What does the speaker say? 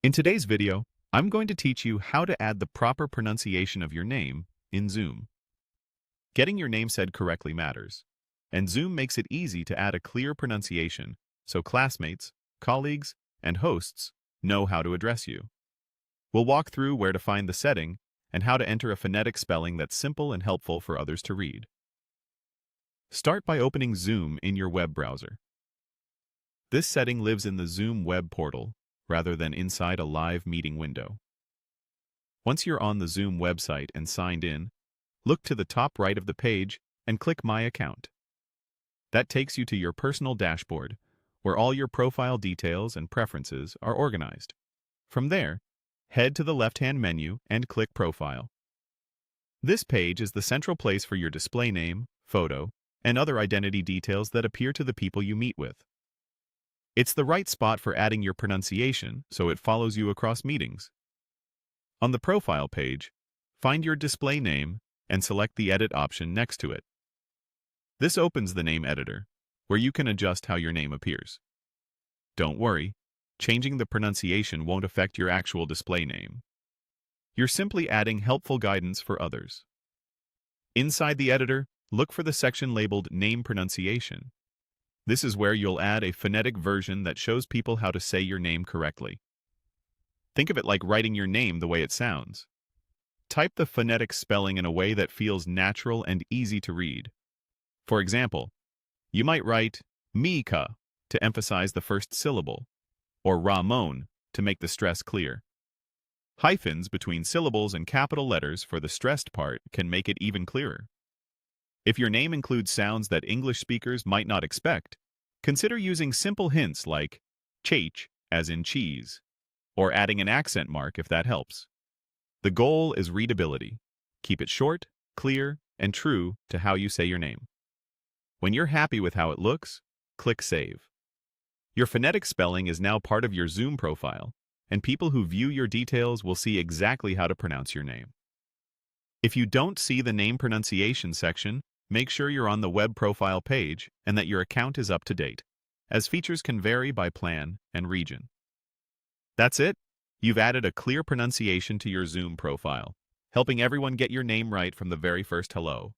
In today's video, I'm going to teach you how to add the proper pronunciation of your name in Zoom. Getting your name said correctly matters, and Zoom makes it easy to add a clear pronunciation so classmates, colleagues, and hosts know how to address you. We'll walk through where to find the setting and how to enter a phonetic spelling that's simple and helpful for others to read. Start by opening Zoom in your web browser. This setting lives in the Zoom web portal rather than inside a live meeting window. Once you're on the Zoom website and signed in, look to the top right of the page and click My Account. That takes you to your personal dashboard, where all your profile details and preferences are organized. From there, head to the left-hand menu and click Profile. This page is the central place for your display name, photo, and other identity details that appear to the people you meet with. It's the right spot for adding your pronunciation so it follows you across meetings. On the Profile page, find your display name and select the Edit option next to it. This opens the name editor, where you can adjust how your name appears. Don't worry, changing the pronunciation won't affect your actual display name. You're simply adding helpful guidance for others. Inside the editor, look for the section labeled Name Pronunciation. This is where you'll add a phonetic version that shows people how to say your name correctly. Think of it like writing your name the way it sounds. Type the phonetic spelling in a way that feels natural and easy to read. For example, you might write Mika to emphasize the first syllable, or Ramon to make the stress clear. Hyphens between syllables and capital letters for the stressed part can make it even clearer. If your name includes sounds that English speakers might not expect, consider using simple hints like chach, as in cheese, or adding an accent mark if that helps. The goal is readability. Keep it short, clear, and true to how you say your name. When you're happy with how it looks, click Save. Your phonetic spelling is now part of your Zoom profile, and people who view your details will see exactly how to pronounce your name. If you don't see the name pronunciation section, make sure you're on the web profile page and that your account is up to date, as features can vary by plan and region. That's it. You've added a clear pronunciation to your Zoom profile, helping everyone get your name right from the very first hello.